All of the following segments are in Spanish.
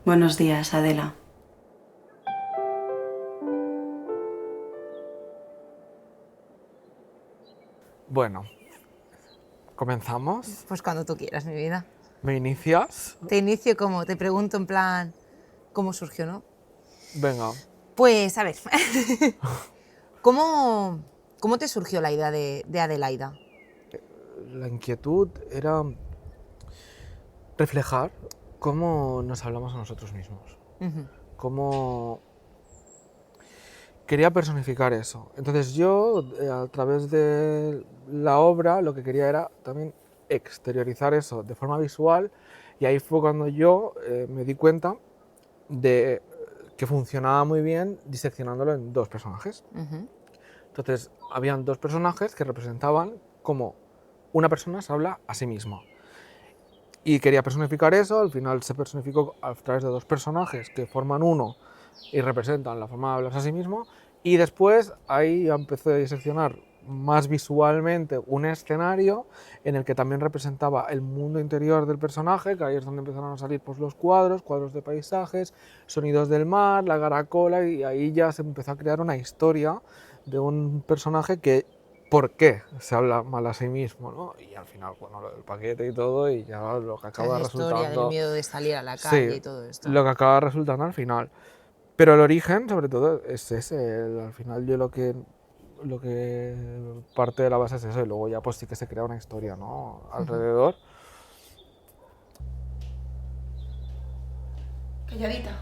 Buenos días, Adela. Bueno, comenzamos. Pues cuando tú quieras, mi vida. ¿Me inicias? Te inicio como, te pregunto en plan, ¿cómo surgió, no? Venga. Pues, a ver, ¿cómo, cómo te surgió la idea de Adelaida? La inquietud era reflejar cómo nos hablamos a nosotros mismos. Ujú. Cómo quería personificar eso. Entonces yo, a través de la obra, lo que quería era también exteriorizar eso de forma visual, y ahí fue cuando yo me di cuenta de que funcionaba muy bien diseccionándolo en dos personajes. Ujú. Entonces, habían dos personajes que representaban cómo una persona se habla a sí misma. Y quería personificar eso, al final se personificó a través de dos personajes que forman uno y representan la forma de hablarse a sí mismo. Y después ahí empecé a diseccionar más visualmente un escenario en el que también representaba el mundo interior del personaje, que ahí es donde empezaron a salir pues, los cuadros de paisajes, sonidos del mar, la caracola, y ahí ya se empezó a crear una historia de un personaje que por qué se habla mal a sí mismo, ¿no? Y al final, bueno, lo del paquete y todo, y ya lo que O sea, esa acaba historia del resultando, miedo de salir a la sí, calle y todo esto. lo que acaba resultando al final. Pero el origen, sobre todo, es ese. Al final yo lo que parte de la base es eso, y luego ya pues sí que se crea una historia, ¿no? Ujú. Alrededor. Calladita.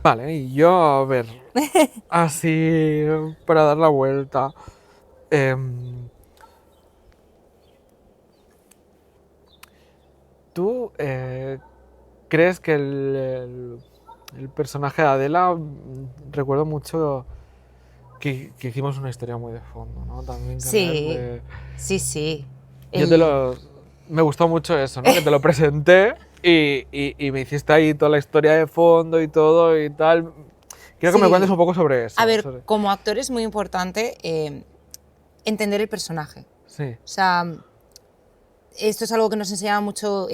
Vale, y yo, a ver, así para dar la vuelta. em, ¿Tú crees que el personaje de Adela, recuerdo mucho que hicimos una historia muy de fondo, ¿no? También con él Sí, sí, sí. yo te El, lo... Me gustó mucho eso, ¿no? Que te lo presenté y me hiciste ahí toda la historia de fondo y todo y tal. Quiero que me cuentes sí, un poco sobre a eso. ver, como actor es muy importante entender el personaje. Sí. O sea, esto es algo que nos enseñaba mucho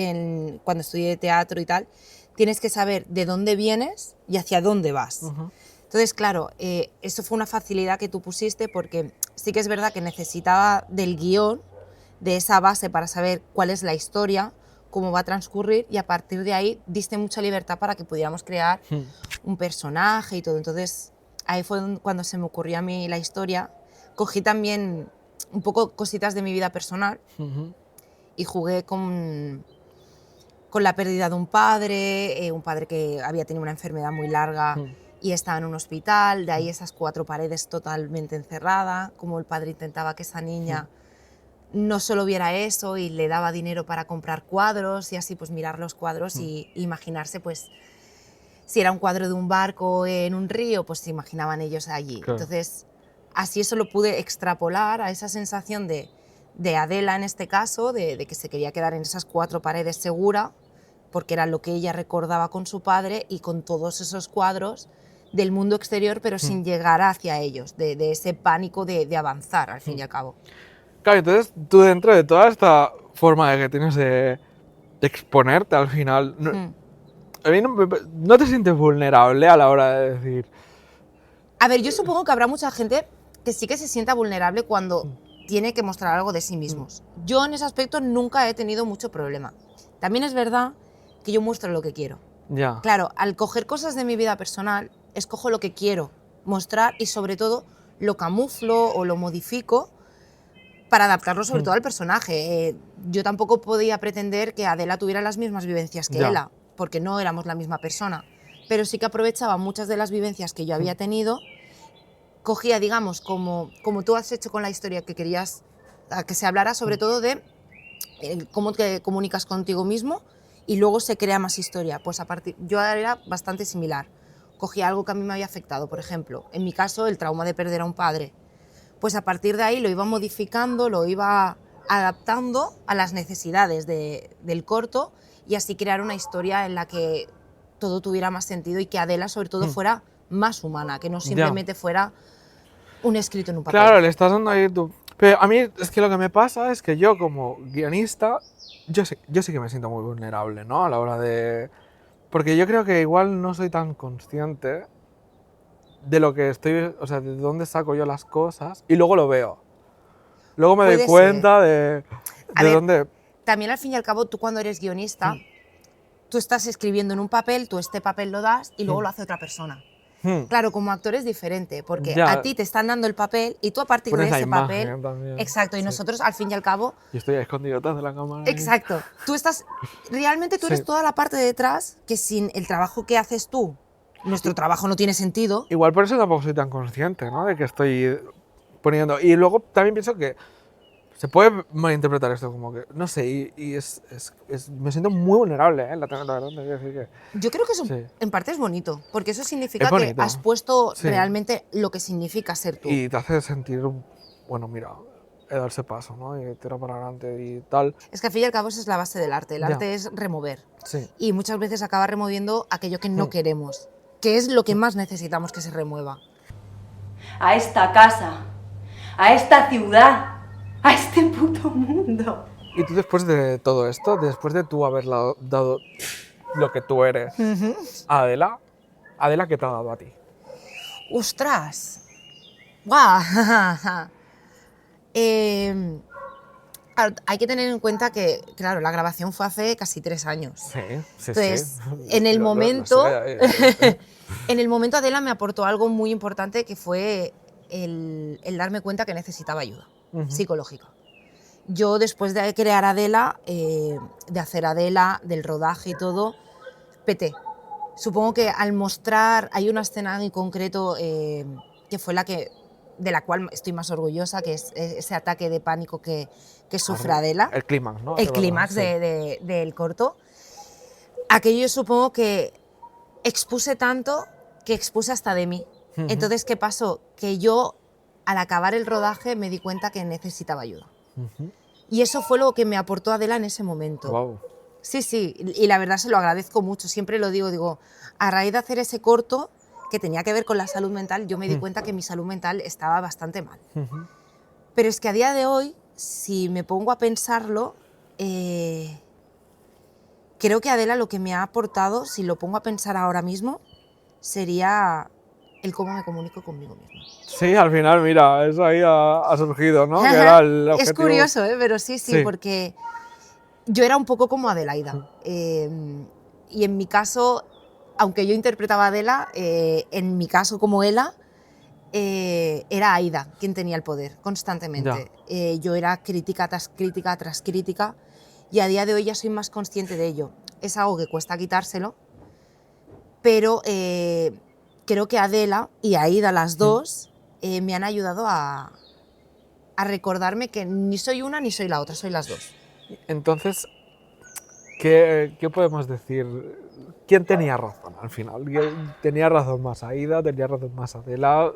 cuando estudié teatro y tal. Tienes que saber de dónde vienes y hacia dónde vas. Ujú. Entonces, claro, eso fue una facilidad que tú pusiste porque sí que es verdad que necesitaba del guión, de esa base para saber cuál es la historia, cómo va a transcurrir, y a partir de ahí diste mucha libertad para que pudiéramos crear Mm. un personaje y todo. Entonces, ahí fue cuando se me ocurrió a mí la historia. Cogí también un poco cositas de mi vida personal Ujú. y jugué con la pérdida de un padre que había tenido una enfermedad muy larga Mm. y estaba en un hospital, de ahí esas cuatro paredes totalmente encerradas, como el padre intentaba que esa Mm. niña no solo viera eso y le daba dinero para comprar cuadros y así pues mirar los cuadros Mm. y imaginarse pues si era un cuadro de un barco en un río, pues se imaginaban ellos allí. Claro. Entonces, así eso lo pude extrapolar a esa sensación de Adela en este caso, de que se quería quedar en esas cuatro paredes segura, porque era lo que ella recordaba con su padre y con todos esos cuadros del mundo exterior, pero Mm. sin llegar hacia ellos, de ese pánico de avanzar, al fin Mm. y al cabo. Claro, entonces tú dentro de toda esta forma de que tienes de exponerte al final, no, Hmm. a mí no te sientes vulnerable a la hora de decir... A ver, yo supongo que habrá mucha gente que sí que se sienta vulnerable cuando tiene que mostrar algo de sí Mm. mismos. Yo en ese aspecto nunca he tenido mucho problema. También es verdad que yo muestro lo que quiero. Ya. Claro, al coger cosas de mi vida personal, escojo lo que quiero mostrar y sobre todo lo camuflo o lo modifico para adaptarlo sobre Mm. todo al personaje. Yo tampoco podía pretender que Adela tuviera las mismas vivencias que Ya. Ela, porque no éramos la misma persona. Pero sí que aprovechaba muchas de las vivencias que yo Mm. había tenido, cogía, digamos, como tú has hecho con la historia que querías que se hablara sobre Mm. todo de cómo te comunicas contigo mismo y luego se crea más historia. Pues a partir, yo era bastante similar. Cogía algo que a mí me había afectado, por ejemplo, en mi caso el trauma de perder a un padre. Pues a partir de ahí lo iba modificando, lo iba adaptando a las necesidades del corto y así crear una historia en la que todo tuviera más sentido y que Adela sobre todo Mm. fuera más humana, que no Ya. simplemente fuera un escrito en un papel. Claro, le estás dando ahí tu... Pero a mí es que lo que me pasa es que yo como guionista, yo sí que me siento muy vulnerable, ¿no? A la hora de Porque yo creo que igual no soy tan consciente de lo que estoy, o sea, de dónde saco yo las cosas y luego lo veo. Luego me doy Puede cuenta de A ver, dónde... también al fin y al cabo, tú cuando eres guionista, tú estás escribiendo en un papel, tú este papel lo das y luego lo hace otra persona. Claro, como actor es diferente, porque Ya. a ti te están dando el papel y tú a partir Pones de la ese imagen papel... también. Exacto, y Sí. nosotros al fin y al cabo... Yo estoy escondido detrás de la cámara. ahí. Exacto, tú estás... Realmente tú eres Sí. toda la parte de detrás que sin el trabajo que haces tú, nuestro trabajo no tiene sentido. Igual por eso tampoco soy tan consciente, ¿no? De que estoy poniendo... Y luego también pienso que se puede malinterpretar esto como que... No sé, me siento muy vulnerable, ¿eh? La verdad, te quiero decir que... Yo creo que eso Sí. en parte es bonito, porque eso significa Es que bonito. has puesto Sí. realmente lo que significa ser tú. Y te hace sentir, bueno, mira, he dado ese paso, ¿no? Y tira para adelante y tal. Es que al fin y al cabo esa es la base del arte. El Ya. arte es remover. Sí. Y muchas veces acaba removiendo aquello que no queremos, que es lo que más necesitamos que se remueva. A esta casa, a esta ciudad, a este puto mundo. Y tú después de todo esto, después de tú haber dado lo que tú eres a Adela, Adela, ¿qué te ha dado a ti? ¡Ostras! ¡Guau! Claro, hay que tener en cuenta que, claro, la grabación fue hace casi 3 años. Sí, sí, Entonces, sí. en el momento, sé. en el momento Adela me aportó algo muy importante que fue el darme cuenta que necesitaba ayuda psicológica. Yo después de crear Adela, de hacer Adela, del rodaje y todo, peté. Supongo que al mostrar, hay una escena en concreto que fue de la cual estoy más orgullosa, que es ese ataque de pánico que sufre Adela. El clímax, ¿no? El De clímax verdad, sí. del corto. Aquello yo supongo que expuse tanto que expuse hasta de mí. Entonces, ¿qué pasó? Que yo, al acabar el rodaje, me di cuenta que necesitaba ayuda. Y eso fue lo que me aportó Adela en ese momento. Wow. Sí, sí, y la verdad se lo agradezco mucho. Siempre lo digo, a raíz de hacer ese corto, que tenía que ver con la salud mental, yo me di cuenta que mi salud mental estaba bastante mal. Pero es que a día de hoy, si me pongo a pensarlo, creo que Adela lo que me ha aportado, si lo pongo a pensar ahora mismo, sería el cómo me comunico conmigo misma. Sí, al final, mira, eso ahí ha surgido, ¿no? Que era el Es objetivo. curioso, pero sí, Sí. porque yo era un poco como Adelaida. Y en mi caso, aunque yo interpretaba a Adela, en mi caso como Ela, era Aida quien tenía el poder constantemente. Yo era crítica tras crítica tras crítica y a día de hoy ya soy más consciente de ello. Es algo que cuesta quitárselo, pero creo que Adela y Aida, las dos, me han ayudado a recordarme que ni soy una ni soy la otra, soy las dos. Entonces, ¿qué podemos decir? ¿Quién tenía razón al final? ¿Tenía razón más Aida? ¿Tenía razón más Adela?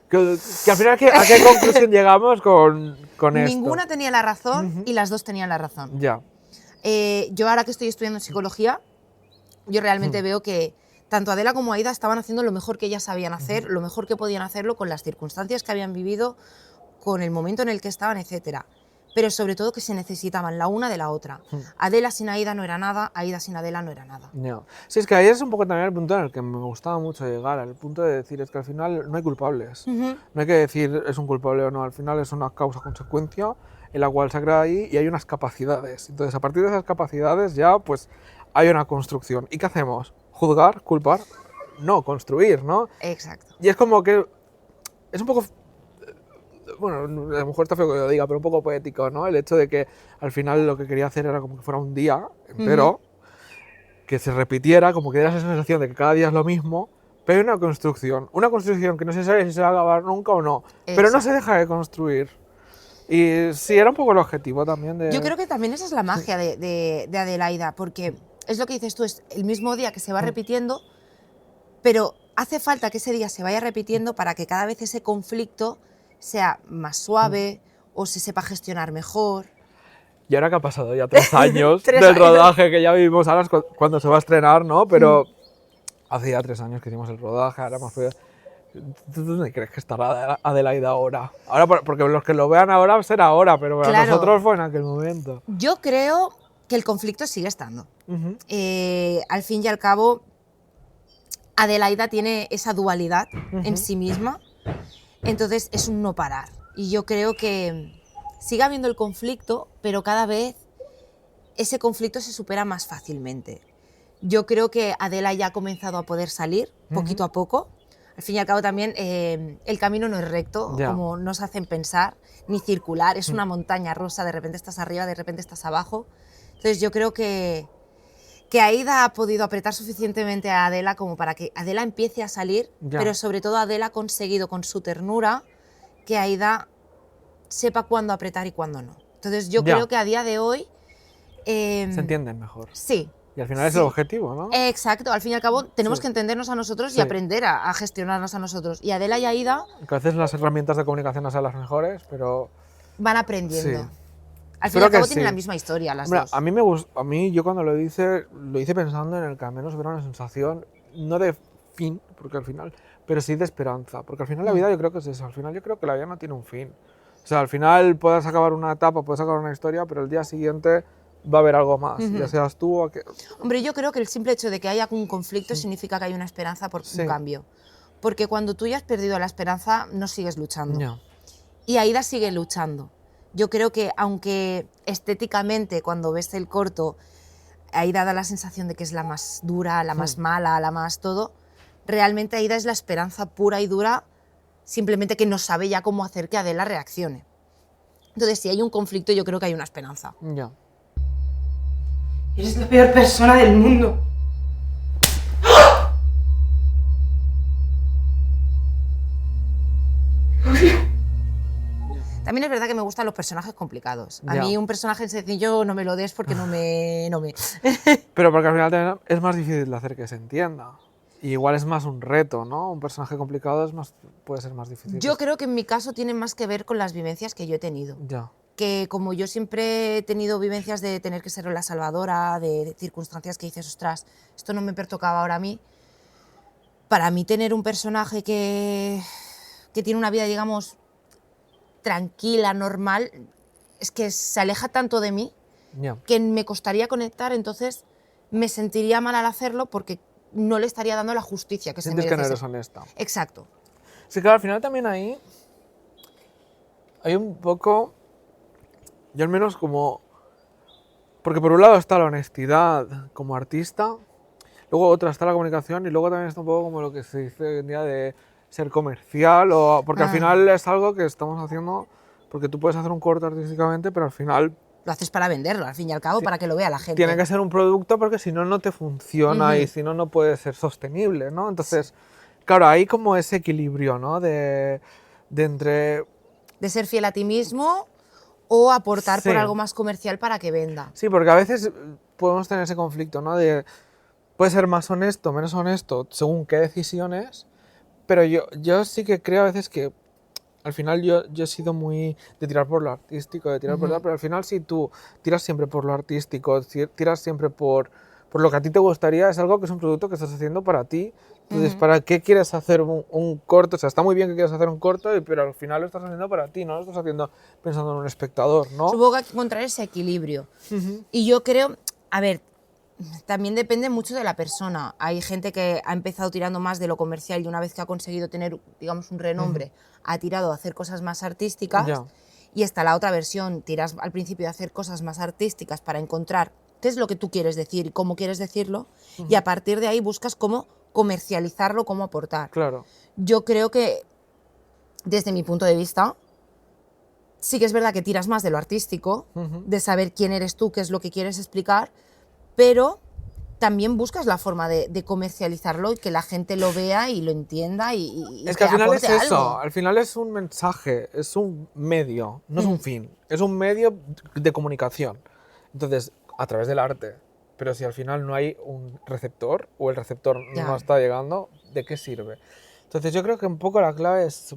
Que al final, ¿a qué conclusión llegamos con esto? Ninguna tenía la razón y las dos tenían la razón. Ya. Yo ahora que estoy estudiando psicología, yo realmente veo que tanto Adela como Aida estaban haciendo lo mejor que ellas sabían hacer, lo mejor que podían hacerlo con las circunstancias que habían vivido, con el momento en el que estaban, etc. Pero sobre todo que se necesitaban la una de la otra. Adela sin Aida no era nada, Aida sin Adela no era nada. Ya. Sí, es que ahí es un poco también el punto en el que me gustaba mucho llegar, al punto de decir, es que al final no hay culpables. No hay que decir es un culpable o no, al final es una causa-consecuencia en la cual se ha creado ahí y hay unas capacidades. Entonces, a partir de esas capacidades ya pues hay una construcción. ¿Y qué hacemos? ¿Juzgar? ¿Culpar? No, construir, ¿no? Exacto. Y es como que es un poco, bueno, a lo mejor está feo que lo diga, pero un poco poético, ¿no? El hecho de que al final lo que quería hacer era como que fuera un día entero, que se repitiera, como que diera esa sensación de que cada día es lo mismo, pero hay una construcción que no se sabe si se va a acabar nunca o no, pero no se deja de construir. Y sí, era un poco el objetivo también de... Yo creo que también esa es la magia de Adelaida, porque es lo que dices tú, es el mismo día que se va repitiendo, pero hace falta que ese día se vaya repitiendo para que cada vez ese conflicto sea más suave o se sepa gestionar mejor. Y ahora que ha pasado ya 3 años 3 del años. rodaje, que ya vivimos ahora es cuando se va a estrenar, ¿no? Pero hace ya 3 años que hicimos el rodaje, ahora hemos podido... ¿Tú dónde crees que estará Adelaida ahora? Ahora, porque los que lo vean ahora será ahora, pero para Claro. nosotros fue en aquel momento. Yo creo que el conflicto sigue estando. Ujú. Al fin y al cabo, Adelaida tiene esa dualidad en sí misma, entonces es un no parar. Y yo creo que sigue habiendo el conflicto, pero cada vez ese conflicto se supera más fácilmente. Yo creo que Adela ya ha comenzado a poder salir poquito a poco. Al fin y al cabo también el camino no es recto, Ya. como nos hacen pensar, ni circular, es una montaña rusa, de repente estás arriba, de repente estás abajo. Entonces yo creo que Aida ha podido apretar suficientemente a Adela como para que Adela empiece a salir, Ya. pero sobre todo Adela ha conseguido con su ternura que Aida sepa cuándo apretar y cuándo no. Entonces yo Ya. creo que a día de hoy... Se entienden mejor. Sí. Y al final es Sí. el objetivo, ¿no? Exacto, al fin y al cabo tenemos Sí. que entendernos a nosotros Sí. y aprender a gestionarnos a nosotros. Y Adela y Aida Que a veces las herramientas de comunicación no sean las mejores, pero... van aprendiendo. Sí. Al fin y Espero al cabo que tienen sí. la misma historia las Hombre, dos. a mí yo cuando lo hice pensando en el que al menos hubiera una sensación, no de fin, porque al final, pero sí de esperanza, porque al final la vida yo creo que es eso, al final yo creo que la vida no tiene un fin. O sea, al final puedes acabar una etapa, puedes acabar una historia, pero el día siguiente va a haber algo más, ya seas tú o que... Hombre, yo creo que el simple hecho de que haya un conflicto significa que hay una esperanza por Sí. un cambio. Porque cuando tú ya has perdido la esperanza, no sigues luchando. Ya. Y Aida sigue luchando. Yo creo que aunque estéticamente cuando ves el corto, Aida da la sensación de que es la más dura, la más mala, la más todo, realmente Aida es la esperanza pura y dura, simplemente que no sabe ya cómo hacer que Adela reaccione. Entonces, si hay un conflicto, yo creo que hay una esperanza. Ya. Eres la peor persona del mundo. También es verdad que me gustan los personajes complicados. A Ya. mí un personaje sencillo no me lo des porque no me... Pero porque al final también es más difícil de hacer que se entienda. Y igual es más un reto, ¿no? Un personaje complicado es más, puede ser más difícil. Yo creo que en mi caso tiene más que ver con las vivencias que yo he tenido. Ya. Que como yo siempre he tenido vivencias de tener que ser la salvadora, de circunstancias que dices, ostras, esto no me pertocaba ahora a mí, para mí tener un personaje que tiene una vida, digamos, tranquila, normal, es que se aleja tanto de mí Ya. que me costaría conectar, entonces me sentiría mal al hacerlo porque no le estaría dando la justicia que se Sientes que merece. no eres honesta. Exacto. Sí, claro, al final también ahí hay un poco, yo al menos como, porque por un lado está la honestidad como artista, luego otra está la comunicación y luego también está un poco como lo que se dice hoy en día de ser comercial, o, porque al final es algo que estamos haciendo, porque tú puedes hacer un corto artísticamente, pero al final Lo haces para venderlo, al fin y al cabo, para que lo vea la gente. tiene que ser un producto porque si no, no te funciona y si no, no puede ser sostenible, ¿no? Entonces, claro, hay como ese equilibrio, ¿no? De entre... De ser fiel a ti mismo o aportar Sí. por algo más comercial para que venda. Sí, porque a veces podemos tener ese conflicto, ¿no? De puede ser más honesto, menos honesto, según qué decisiones, pero yo sí que creo a veces que al final yo he sido muy de tirar por lo artístico, de tirar por tal, pero al final si tú tiras siempre por lo artístico, tiras siempre por lo que a ti te gustaría, es algo que es un producto que estás haciendo para ti. Entonces, ¿para qué quieres hacer un corto? O sea, está muy bien que quieras hacer un corto, pero al final lo estás haciendo para ti, no lo estás haciendo pensando en un espectador, ¿no? Supongo que hay que encontrar ese equilibrio. Y yo creo, a ver, también depende mucho de la persona. Hay gente que ha empezado tirando más de lo comercial y una vez que ha conseguido tener, digamos, un renombre, ha tirado a hacer cosas más artísticas. Ya. Y está la otra versión, tiras al principio de hacer cosas más artísticas para encontrar qué es lo que tú quieres decir y cómo quieres decirlo, y a partir de ahí buscas cómo comercializarlo, cómo aportar. Claro. Yo creo que, desde mi punto de vista, sí que es verdad que tiras más de lo artístico, de saber quién eres tú, qué es lo que quieres explicar, pero también buscas la forma de comercializarlo y que la gente lo vea y lo entienda y Es que al final es aporte eso, algo. al final es un mensaje, es un medio, no es un fin, es un medio de comunicación. Entonces, a través del arte. Pero si al final no hay un receptor o el receptor Ya. no está llegando, ¿de qué sirve? Entonces yo creo que un poco la clave es,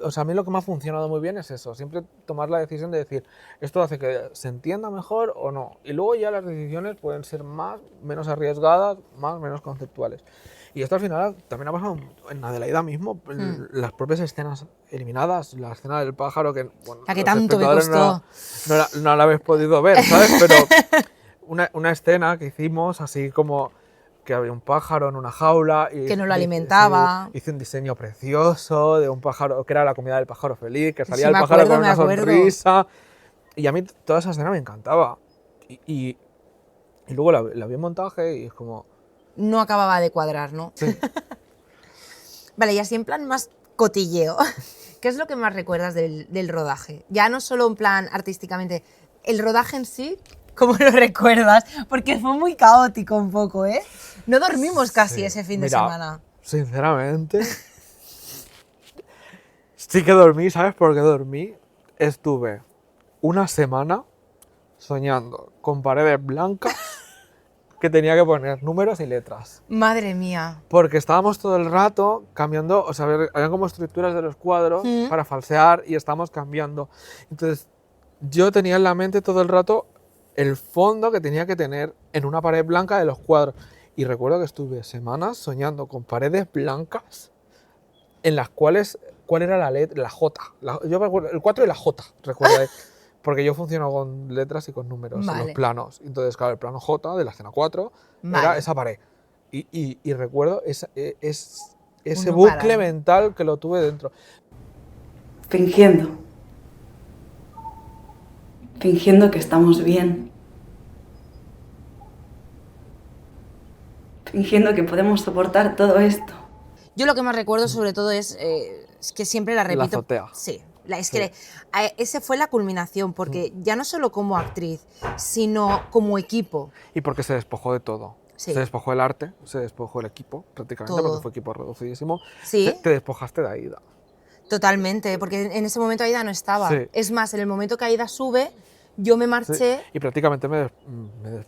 o sea, a mí lo que me ha funcionado muy bien es eso, siempre tomar la decisión de decir, esto hace que se entienda mejor o no. Y luego ya las decisiones pueden ser más, menos arriesgadas, más, menos conceptuales. Y esto al final también ha pasado en Adelaida mismo, las propias escenas eliminadas, la escena del pájaro que, bueno, La que los tanto me espectadores costó. no la habéis podido ver, ¿sabes? una escena que hicimos así como que había un pájaro en una jaula y Que no lo alimentaba. sí, hice un diseño precioso de un pájaro que era la comida del pájaro feliz, que salía Sí, el me pájaro acuerdo, con me una acuerdo. sonrisa. Y a mí toda esa escena me encantaba. Y luego la vi en montaje y es como... No acababa de cuadrar, ¿no? Sí. Vale, y así en plan más cotilleo, ¿qué es lo que más recuerdas del rodaje? Ya no solo en plan artísticamente, el rodaje en sí, ¿cómo lo recuerdas? Porque fue muy caótico un poco, ¿eh? No dormimos casi Sí. ese fin de Mira, semana. Sinceramente, sí que dormí, ¿sabes por qué dormí? Estuve una semana soñando con paredes blancas que tenía que poner números y letras. Madre mía. Porque estábamos todo el rato cambiando, o sea, había como estructuras de los cuadros Mm. para falsear y estábamos cambiando. Entonces, yo tenía en la mente todo el rato el fondo que tenía que tener en una pared blanca de los cuadros. Y recuerdo que estuve semanas soñando con paredes blancas en las cuales, ¿cuál era la letra? La J. Yo me acuerdo, el 4 y la J, recuerdo. Porque yo funciono con letras y con números en los Vale. planos. Entonces, claro, el plano J de la escena 4 era Vale. esa pared. Y recuerdo ese No bucle parar. mental que lo tuve dentro. Fingiendo. Fingiendo que estamos bien. Fingiendo que podemos soportar todo esto. Yo lo que más recuerdo sobre todo es que siempre la repito. azotea. Sí. Es Sí. que ese fue la culminación, porque ya no solo como actriz, sino como equipo. Y porque se despojó de todo. Sí. Se despojó el arte, se despojó el equipo, prácticamente, Todo. porque fue equipo reducidísimo. Sí. Te despojaste de Aida. Totalmente, porque en ese momento Aida no estaba. Sí. Es más, en el momento que Aida sube, yo me Sí. marché. Y prácticamente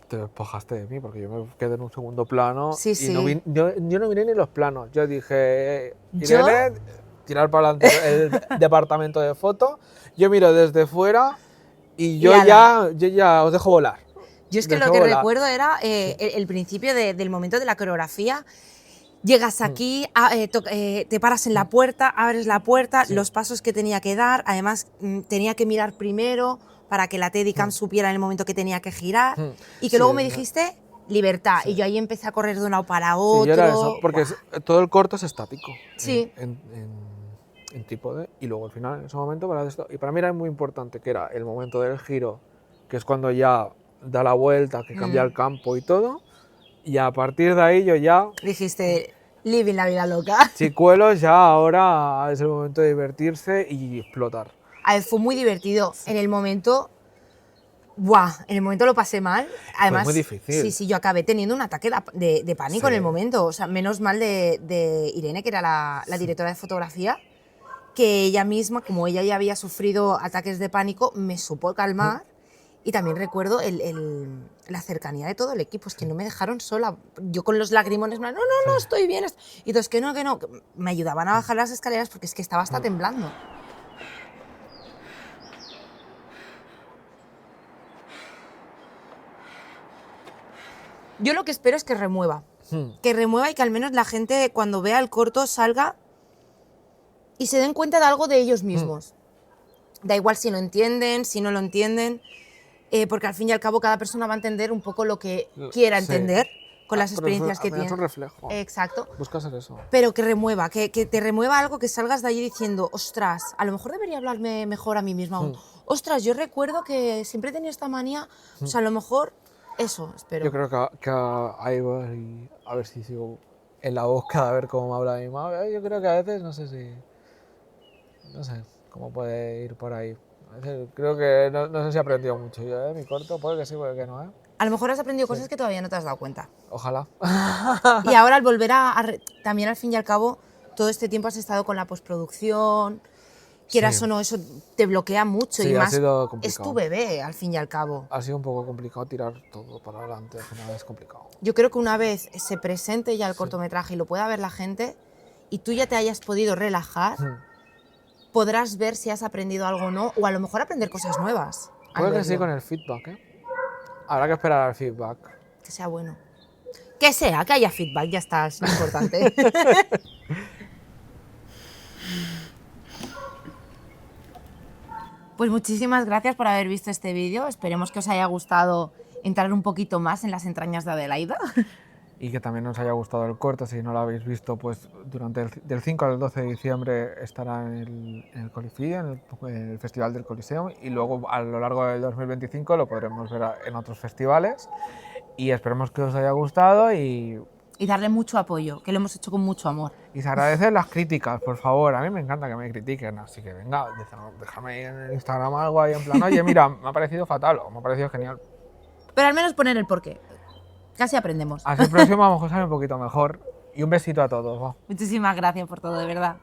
te despojaste de mí, porque yo me quedé en un segundo plano. Sí, y sí. yo no miré ni los planos. Yo dije, ¿Yo? Irene, tirar para adelante el departamento de foto. Yo miro desde fuera y yo ya os dejo volar. Yo es que lo Dejé que volar. recuerdo era el principio del momento de la coreografía. Llegas aquí, te paras en la puerta, abres la puerta, Sí. los pasos que tenía que dar, además tenía que mirar primero para que la Steadicam supiera en el momento que tenía que girar, y que Sí, luego me no. dijiste libertad, y yo ahí empecé a correr de un lado para Sí, otro. yo era eso, porque ¡Buah! todo el corto es estático. Sí. En trípode, y luego al final, en ese momento, para esto. Y para mí era muy importante, que era el momento del giro, que es cuando ya da la vuelta, que cambia el campo y todo. Y a partir de ahí yo ya, Dijiste, living la vida loca. chicuelos, ya ahora es el momento de divertirse y explotar. A ver, fue muy divertido. En el momento, ¡buah! En el momento lo pasé mal. Además, muy difícil. Sí, yo acabé teniendo un ataque de pánico Sí. en el momento. O sea, menos mal de Irene, que era la directora de fotografía, que ella misma, como ella ya había sufrido ataques de pánico, me supo calmar. Y también recuerdo la cercanía de todo el equipo, es que no me dejaron sola. Yo con los lagrimones, no, estoy bien. Y todos, que no, que me ayudaban a bajar las escaleras porque es que estaba hasta temblando. Yo lo que espero es que remueva. Que remueva y que al menos la gente, cuando vea el corto, salga y se den cuenta de algo de ellos mismos. Da igual si lo entienden, si no lo entienden, porque al fin y al cabo cada persona va a entender un poco lo que quiera Sí. entender con las Pero experiencias que al final tiene. es un reflejo. Exacto. Busca ser eso. Pero que remueva, que te remueva algo, que salgas de allí diciendo, ostras, a lo mejor debería hablarme mejor a mí misma. Ostras, yo recuerdo que siempre tenía esta manía, o sea, a lo mejor eso, espero. Yo creo que ahí voy a ver si sigo en la búsqueda, a ver cómo me habla mi madre. Yo creo que a veces, no sé cómo puede ir por ahí. A veces creo que no sé si he aprendido mucho yo, mi corto, puede que sí, puede que no, ¿eh? A lo mejor has aprendido cosas que todavía no te has dado cuenta. Ojalá. Y ahora al volver también al fin y al cabo, todo este tiempo has estado con la postproducción, quieras Sí. o no, eso te bloquea mucho. Sí, y ha más sido es complicado. tu bebé, al fin y al cabo. Ha sido un poco complicado tirar todo para adelante, al final es complicado. Yo creo que una vez se presente ya el cortometraje y lo pueda ver la gente, y tú ya te hayas podido relajar, podrás ver si has aprendido algo o no, o a lo mejor aprender cosas nuevas. al Puede que sí verlo. con el feedback, ¿eh? Habrá que esperar al feedback. Que sea bueno. Que sea, que haya feedback, ya está, es lo importante. Pues muchísimas gracias por haber visto este vídeo. Esperemos que os haya gustado entrar un poquito más en las entrañas de Adelaida. Y que también os haya gustado el corto. Si no lo habéis visto, pues del 5 al 12 de diciembre estará en el Coliseo, en el Festival del Coliseum, y luego a lo largo del 2025 lo podremos ver en otros festivales. Y esperemos que os haya gustado y darle mucho apoyo, que lo hemos hecho con mucho amor. Y se agradecen las críticas, por favor. A mí me encanta que me critiquen, así que venga, déjame ahí en el Instagram algo ahí en plan, oye, mira, me ha parecido fatal o me ha parecido genial. Pero al menos poner el porqué. Casi aprendemos. Así el próximo a lo mejor sale un poquito mejor. Y un besito a todos. Va. Muchísimas gracias por todo, de verdad.